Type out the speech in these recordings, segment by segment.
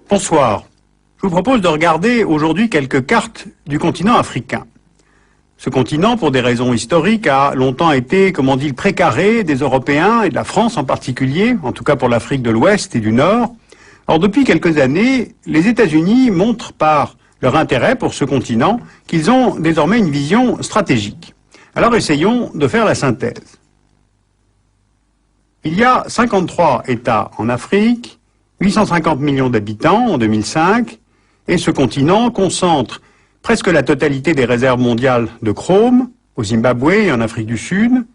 Bonsoir. Je vous propose de regarder aujourd'hui quelques cartes du continent africain. Ce continent, pour des raisons historiques, a longtemps été, comme on dit, le précaré des Européens et de la France en particulier, en tout cas pour l'Afrique de l'Ouest et du Nord. Or, depuis quelques années, les États-Unis montrent par leur intérêt pour ce continent qu'ils ont désormais une vision stratégique. Alors essayons de faire la synthèse. Il y a 53 États en Afrique, 850 millions d'habitants en 2005, et ce continent concentre presque la totalité des réserves mondiales de chrome au Zimbabwe et en Afrique du Sud,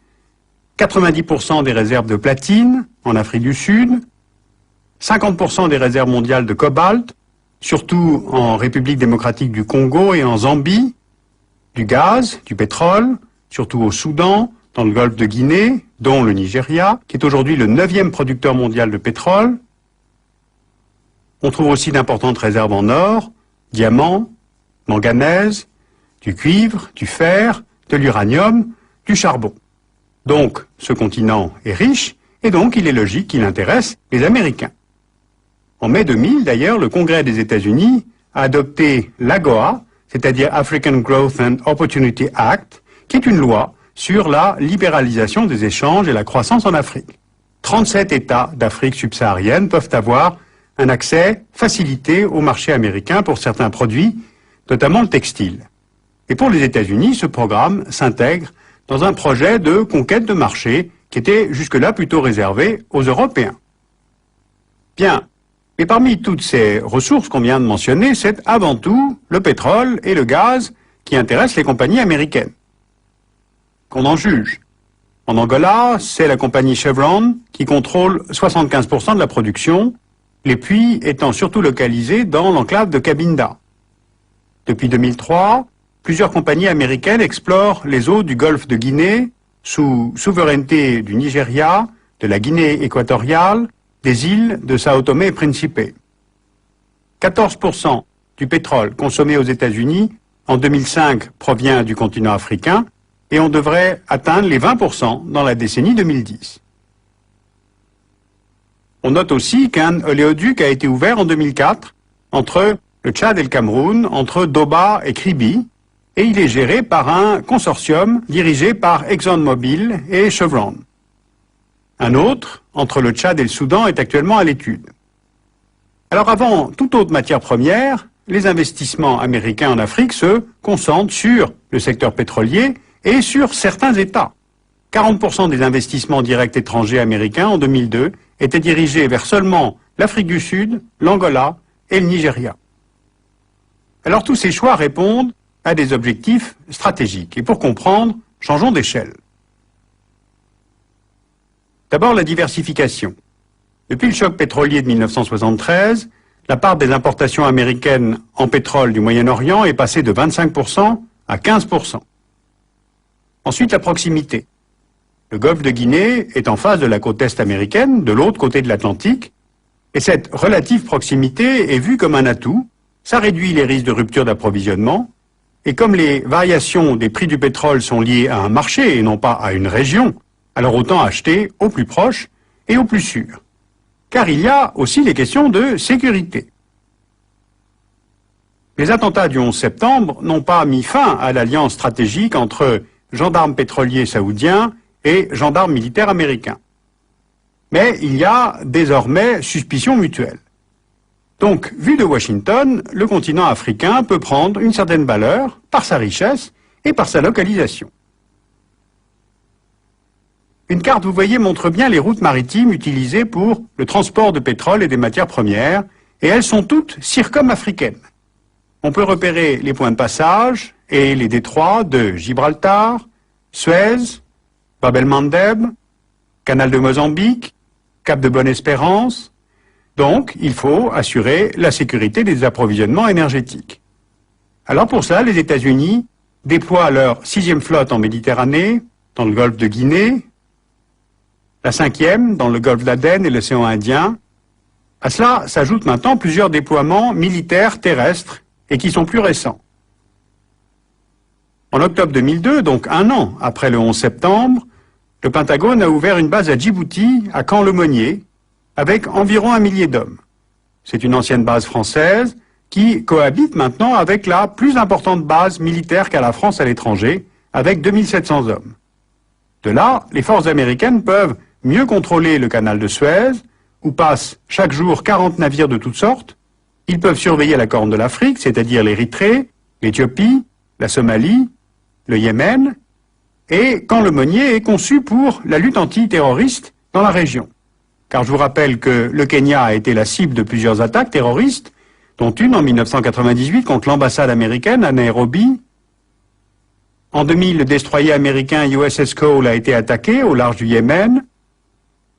90% des réserves de platine en Afrique du Sud, 50% des réserves mondiales de cobalt, surtout en République démocratique du Congo et en Zambie, du gaz, du pétrole, surtout au Soudan, dans le golfe de Guinée, dont le Nigeria, qui est aujourd'hui le 9e producteur mondial de pétrole. On trouve aussi d'importantes réserves en or, diamants, manganèse, du cuivre, du fer, de l'uranium, du charbon. Donc, ce continent est riche, et donc il est logique qu'il intéresse les Américains. En mai 2000, d'ailleurs, le Congrès des États-Unis a adopté l'AGOA, c'est-à-dire African Growth and Opportunity Act, qui est une loi sur la libéralisation des échanges et la croissance en Afrique. 37 États d'Afrique subsaharienne peuvent avoir un accès facilité au marché américain pour certains produits, notamment le textile. Et pour les États-Unis, ce programme s'intègre dans un projet de conquête de marché qui était jusque-là plutôt réservé aux Européens. Bien, et parmi toutes ces ressources qu'on vient de mentionner, c'est avant tout le pétrole et le gaz qui intéressent les compagnies américaines. Qu'on en juge. En Angola, c'est la compagnie Chevron qui contrôle 75% de la production, les puits étant surtout localisés dans l'enclave de Cabinda. Depuis 2003, plusieurs compagnies américaines explorent les eaux du golfe de Guinée, sous souveraineté du Nigeria, de la Guinée équatoriale, des îles de Sao Tomé et Principe. 14% du pétrole consommé aux États-Unis en 2005 provient du continent africain et on devrait atteindre les 20% dans la décennie 2010. On note aussi qu'un oléoduc a été ouvert en 2004 entre le Tchad et le Cameroun, entre Doba et Kribi, et il est géré par un consortium dirigé par ExxonMobil et Chevron. Un autre, entre le Tchad et le Soudan, est actuellement à l'étude. Alors avant toute autre matière première, les investissements américains en Afrique se concentrent sur le secteur pétrolier et sur certains États. 40% des investissements directs étrangers américains en 2002 étaient dirigés vers seulement l'Afrique du Sud, l'Angola et le Nigeria. Alors tous ces choix répondent à des objectifs stratégiques. Et pour comprendre, changeons d'échelle. D'abord la diversification. Depuis le choc pétrolier de 1973, la part des importations américaines en pétrole du Moyen-Orient est passée de 25% à 15%. Ensuite la proximité. Le golfe de Guinée est en face de la côte est américaine, de l'autre côté de l'Atlantique, et cette relative proximité est vue comme un atout. Ça réduit les risques de rupture d'approvisionnement, et comme les variations des prix du pétrole sont liées à un marché et non pas à une région, alors autant acheter au plus proche et au plus sûr. Car il y a aussi les questions de sécurité. Les attentats du 11 septembre n'ont pas mis fin à l'alliance stratégique entre gendarmes pétroliers saoudiens et gendarmes militaires américains. Mais il y a désormais suspicion mutuelle. Donc, vu de Washington, le continent africain peut prendre une certaine valeur par sa richesse et par sa localisation. Une carte, vous voyez, montre bien les routes maritimes utilisées pour le transport de pétrole et des matières premières, et elles sont toutes circum-africaines. On peut repérer les points de passage et les détroits de Gibraltar, Suez, Bab el-Mandeb, Canal de Mozambique, Cap de Bonne-Espérance. Donc, il faut assurer la sécurité des approvisionnements énergétiques. Alors pour cela, les États-Unis déploient leur 6e flotte en Méditerranée, dans le golfe de Guinée, la 5e dans le golfe d'Aden et l'océan Indien. À cela s'ajoutent maintenant plusieurs déploiements militaires terrestres et qui sont plus récents. En octobre 2002, donc un an après le 11 septembre, le Pentagone a ouvert une base à Djibouti, à Camp-Lemonnier, avec environ 1 millier d'hommes. c'est une ancienne base française qui cohabite maintenant avec la plus importante base militaire qu'a la France à l'étranger, avec 2700 hommes. De là, les forces américaines peuvent mieux contrôler le canal de Suez, où passent chaque jour 40 navires de toutes sortes. Ils peuvent surveiller la Corne de l'Afrique, c'est-à-dire l'Érythrée, l'Éthiopie, la Somalie, le Yémen, et quand le Monnier est conçu pour la lutte antiterroriste dans la région. Car je vous rappelle que le Kenya a été la cible de plusieurs attaques terroristes, dont une en 1998 contre l'ambassade américaine à Nairobi. En 2000, le destroyer américain USS Cole a été attaqué au large du Yémen.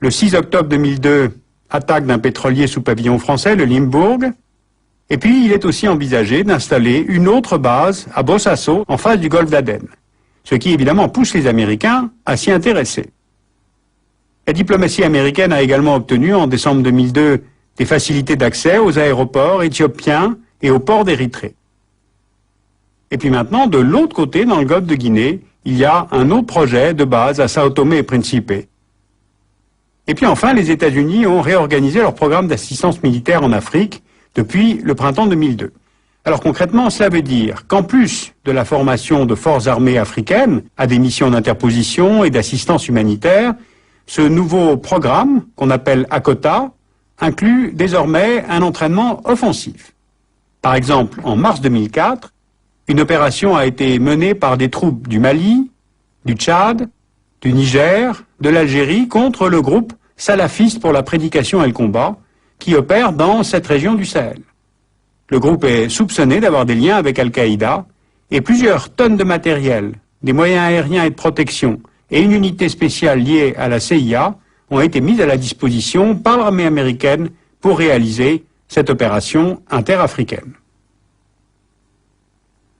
Le 6 octobre 2002, attaque d'un pétrolier sous pavillon français, le Limbourg. Et puis, il est aussi envisagé d'installer une autre base à Bosaso, en face du golfe d'Aden. Ce qui, évidemment, pousse les Américains à s'y intéresser. La diplomatie américaine a également obtenu, en décembre 2002, des facilités d'accès aux aéroports éthiopiens et aux ports d'Érythrée. Et puis maintenant, de l'autre côté, dans le golfe de Guinée, il y a un autre projet de base à Sao Tomé et Principe. Et puis enfin, les États-Unis ont réorganisé leur programme d'assistance militaire en Afrique depuis le printemps 2002. Alors concrètement, cela veut dire qu'en plus de la formation de forces armées africaines à des missions d'interposition et d'assistance humanitaire, ce nouveau programme, qu'on appelle ACOTA, inclut désormais un entraînement offensif. Par exemple, en mars 2004, une opération a été menée par des troupes du Mali, du Tchad, du Niger, de l'Algérie contre le groupe salafiste pour la prédication et le combat qui opère dans cette région du Sahel. Le groupe est soupçonné d'avoir des liens avec Al-Qaïda et plusieurs tonnes de matériel, des moyens aériens et de protection et une unité spéciale liée à la CIA ont été mises à la disposition par l'armée américaine pour réaliser cette opération interafricaine.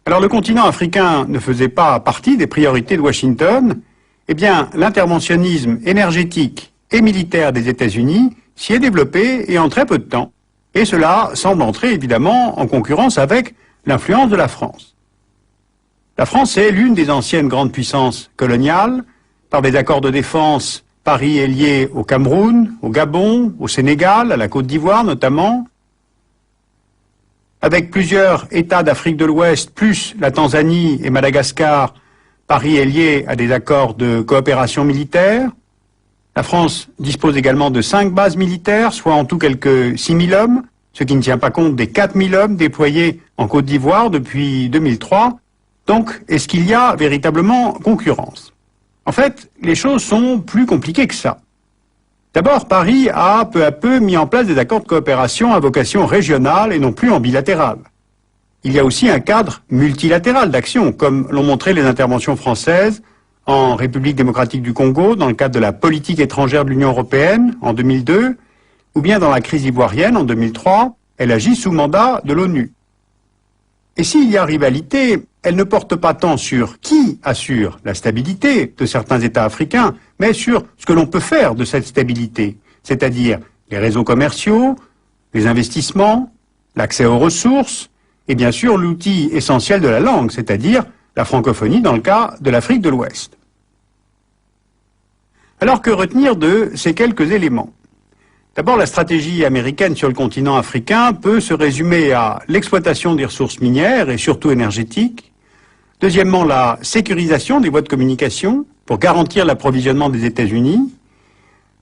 Alors le continent africain ne faisait pas partie des priorités de Washington. Eh bien, l'interventionnisme énergétique et militaire des États-Unis s'y est développé et en très peu de temps. Et cela semble entrer évidemment en concurrence avec l'influence de la France. La France est l'une des anciennes grandes puissances coloniales. Par des accords de défense, Paris est lié au Cameroun, au Gabon, au Sénégal, à la Côte d'Ivoire notamment. Avec plusieurs États d'Afrique de l'Ouest, plus la Tanzanie et Madagascar, Paris est lié à des accords de coopération militaire. La France dispose également de 5 bases militaires, soit en tout quelques 6 000 hommes, ce qui ne tient pas compte des 4 000 hommes déployés en Côte d'Ivoire depuis 2003. Donc, est-ce qu'il y a véritablement concurrence ? En fait, les choses sont plus compliquées que ça. D'abord, Paris a peu à peu mis en place des accords de coopération à vocation régionale et non plus en bilatéral. Il y a aussi un cadre multilatéral d'action, comme l'ont montré les interventions françaises en République démocratique du Congo, dans le cadre de la politique étrangère de l'Union européenne en 2002, ou bien dans la crise ivoirienne en 2003, elle agit sous mandat de l'ONU. Et s'il y a rivalité, elle ne porte pas tant sur qui assure la stabilité de certains États africains, mais sur ce que l'on peut faire de cette stabilité, c'est-à-dire les réseaux commerciaux, les investissements, l'accès aux ressources, et bien sûr l'outil essentiel de la langue, c'est-à-dire la francophonie dans le cas de l'Afrique de l'Ouest. Alors que retenir de ces quelques éléments ? D'abord, la stratégie américaine sur le continent africain peut se résumer à l'exploitation des ressources minières et surtout énergétiques. Deuxièmement, la sécurisation des voies de communication pour garantir l'approvisionnement des États-Unis.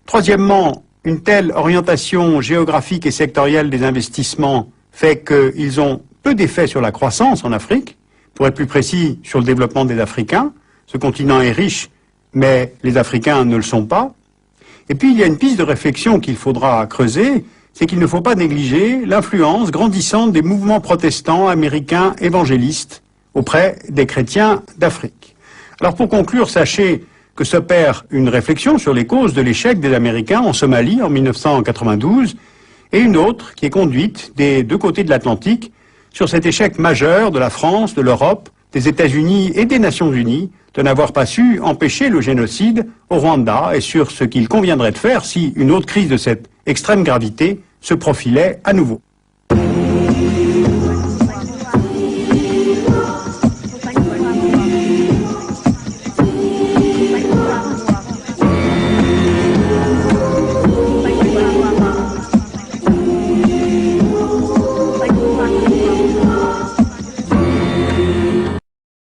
Troisièmement, une telle orientation géographique et sectorielle des investissements fait qu'ils ont peu d'effet sur la croissance en Afrique. Pour être plus précis, sur le développement des Africains. Ce continent est riche, mais les Africains ne le sont pas. Et puis, il y a une piste de réflexion qu'il faudra creuser, c'est qu'il ne faut pas négliger l'influence grandissante des mouvements protestants américains évangélistes auprès des chrétiens d'Afrique. Alors, pour conclure, sachez que s'opère une réflexion sur les causes de l'échec des Américains en Somalie en 1992, et une autre qui est conduite des deux côtés de l'Atlantique sur cet échec majeur de la France, de l'Europe, des États-Unis et des Nations Unies de n'avoir pas su empêcher le génocide au Rwanda et sur ce qu'il conviendrait de faire si une autre crise de cette extrême gravité se profilait à nouveau.